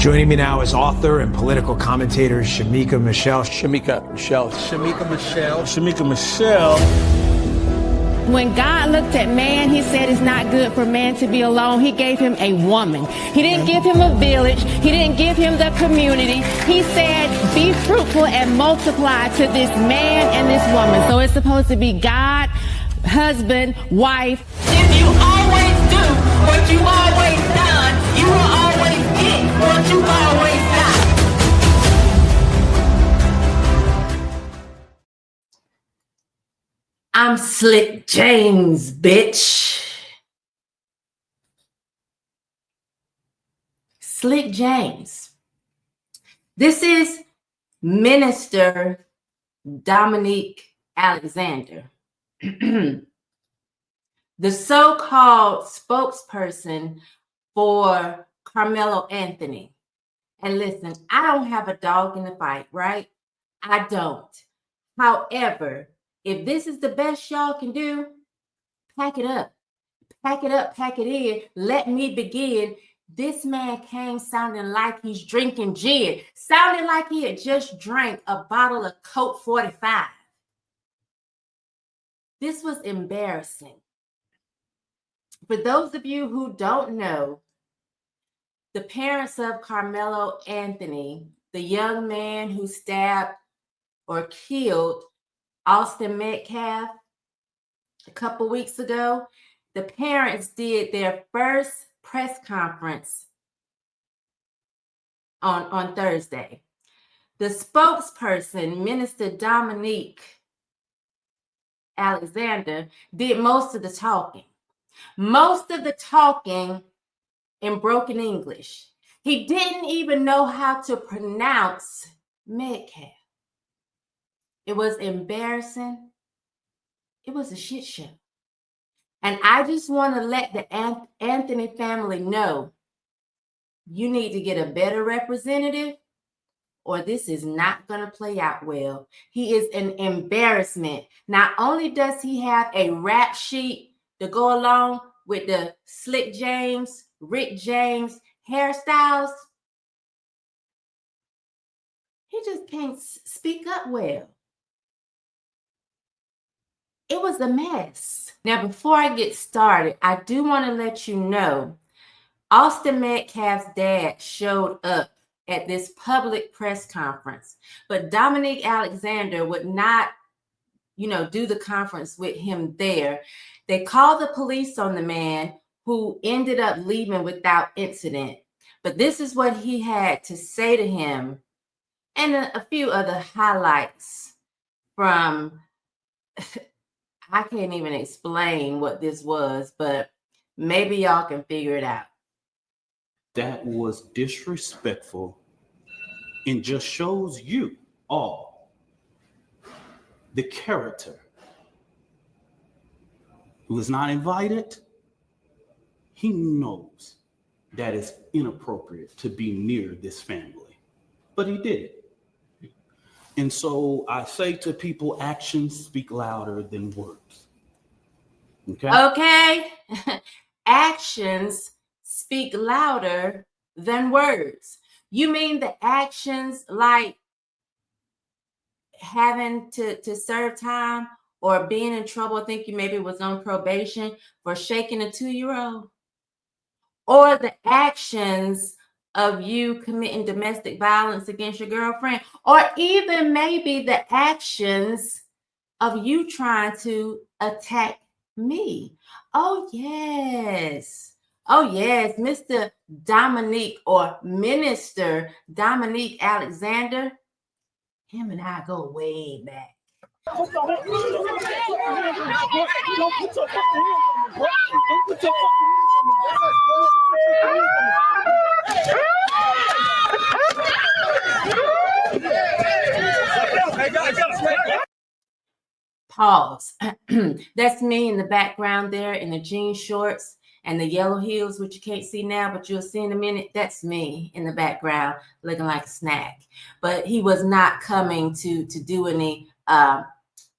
Joining me now is author and political commentator Shamika Michelle. When God looked at man, he said it's not good for man to be alone. He gave him a woman. He didn't give him a village. He didn't give him the community. He said, be fruitful and multiply to this man and this woman. So it's supposed to be God, husband, wife. If you always do what you always done, you will always get what you always done. I'm Slick James, bitch. Slick James. This is Minister Dominique Alexander, the so-called spokesperson for Karmelo Anthony. And listen, I don't have a dog in the fight, right? I don't. However, if this is the best y'all can do, pack it up. Pack it up, pack it in. Let me begin. This man came sounding like he's drinking gin, sounding like he had just drank a bottle of Coke 45. This was embarrassing. For those of you who don't know, the parents of Karmelo Anthony, the young man who stabbed or killed Austin Metcalf a couple weeks ago, the parents did their first press conference on Thursday. The spokesperson, Minister Dominique Alexander, did most of the talking. Most of the talking in broken English. He didn't even know how to pronounce Metcalf. It was embarrassing. It was a shit show. And I just want to let the Anthony family know, you need to get a better representative or this is not going to play out well. He is an embarrassment. Not only does he have a rap sheet to go along with the Slick James, Rick James hairstyles, he just can't speak up well. It was a mess. Now, before I get started, I do want to let you know, Austin Metcalf's dad showed up at this public press conference, but Dominique Alexander would not, do the conference with him there. They called the police on the man who ended up leaving without incident. But this is what he had to say to him and a few other highlights from... I can't even explain what this was, but maybe y'all can figure it out. That was disrespectful and just shows you all the character who is not invited. He knows that it's inappropriate to be near this family, but he did it. And so I say to people, actions speak louder than words. Okay? Actions speak louder than words. You mean the actions like having to serve time or being in trouble? I think you maybe was on probation for shaking a 2-year-old? Or the actions of you committing domestic violence against your girlfriend, or even maybe the actions of you trying to attack me. Oh, yes, Mr. Dominique or Minister Dominique Alexander, him and I go way back. Pause. That's me in the background there in the jean shorts and the yellow heels, which you can't see now, but you'll see in a minute. That's me in the background looking like a snack. But he was not coming to do any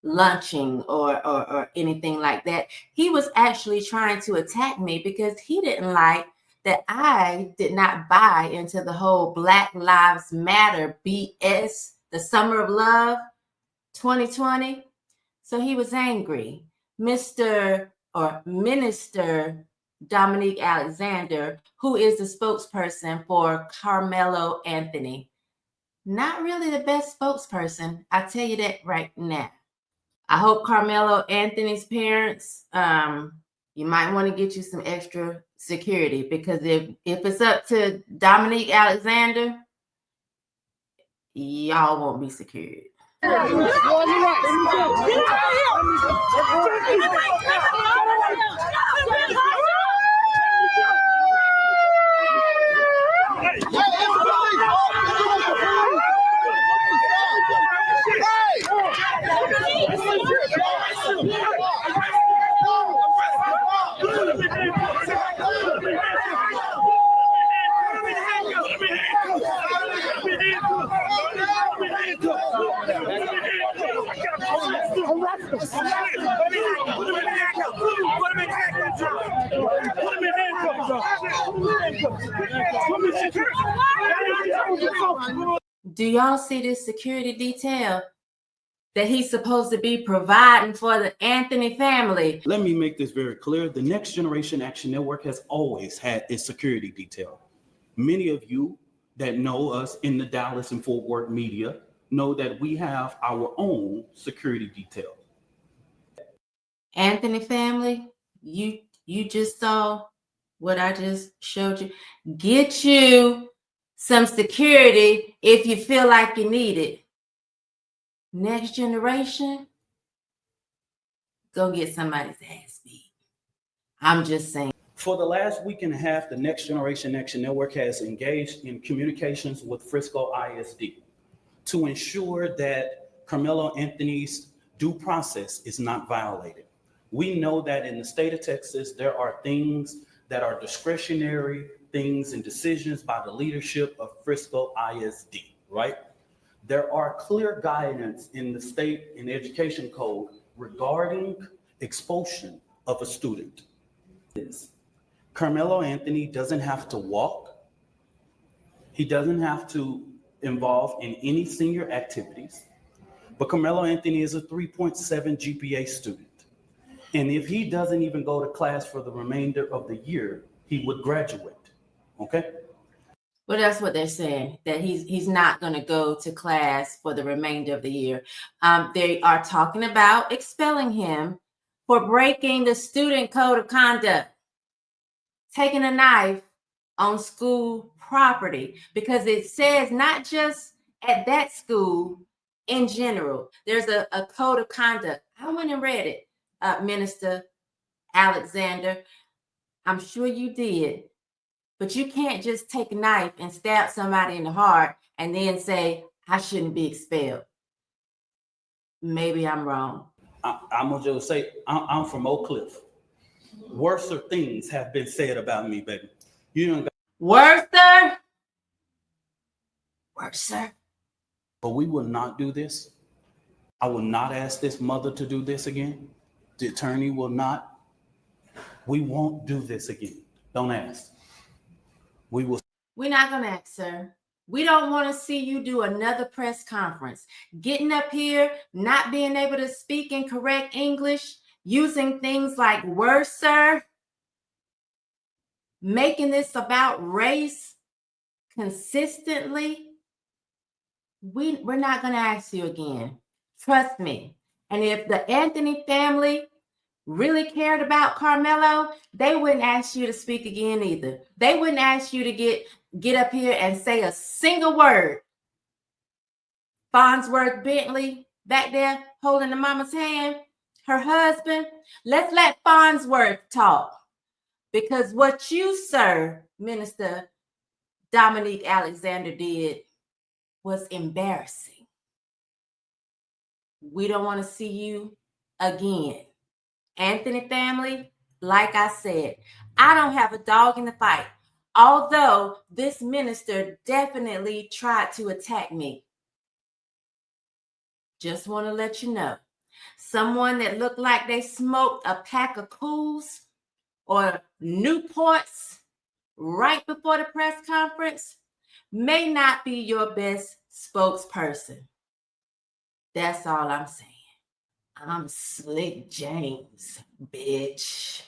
lunching or anything like that. He was actually trying to attack me because he didn't like that I did not buy into the whole Black Lives Matter BS, the Summer of Love 2020. So he was angry. Minister Dominique Alexander, who is the spokesperson for Karmelo Anthony. Not really the best spokesperson. I tell you that right now. I hope Karmelo Anthony's parents, you might want to get you some extra security, because if it's up to Dominique Alexander, y'all won't be secured. Do y'all see this security detail that he's supposed to be providing for the Anthony family? Let me make this very clear. The Next Generation Action Network has always had its security detail. Many of you that know us in the Dallas and Fort Worth media know that we have our own security detail. Anthony family, you just saw what I just showed you. Get you some security if you feel like you need it. Next generation, go get somebody's ass beat. I'm just saying. For the last week and a half, the Next Generation Action Network has engaged in communications with Frisco ISD to ensure that Karmelo Anthony's due process is not violated. We know that in the state of Texas, there are things that are discretionary, things and decisions by the leadership of Frisco ISD, right? There are clear guidance in the state and education code regarding expulsion of a student. Karmelo Anthony doesn't have to walk. He doesn't have to involve in any senior activities, but Karmelo Anthony is a 3.7 GPA student. And if he doesn't even go to class for the remainder of the year, he would graduate, okay? Well, that's what they're saying, that he's not going to go to class for the remainder of the year. They are talking about expelling him for breaking the student code of conduct, taking a knife on school property, because it says not just at that school, in general, there's a code of conduct. I went and read it, Minister Alexander. I'm sure you did. But you can't just take a knife and stab somebody in the heart and then say, I shouldn't be expelled. Maybe I'm wrong. I'm going to just say, I'm from Oak Cliff. Worser things have been said about me, baby. You don't got Worser? But we will not do this. I will not ask this mother to do this again. The attorney will not. We won't do this again. Don't ask. We will. We're not going to ask, sir. We don't want to see you do another press conference. Getting up here, not being able to speak in correct English, using things like worser, making this about race consistently. We're not going to ask you again. Trust me. And if the Anthony family really cared about Karmelo, they wouldn't ask you to speak again either. They wouldn't ask you to get up here and say a single word. Farnsworth Bentley back there holding the mama's hand, her husband. Let's let Farnsworth talk. Because what you, sir, Minister Dominique Alexander, did was embarrassing. We don't want to see you again. Anthony family, like I said, I don't have a dog in the fight, although this minister definitely tried to attack me. Just want to let you know, someone that looked like they smoked a pack of Cools or Newports right before the press conference may not be your best spokesperson. That's all I'm saying. I'm Slick James, bitch.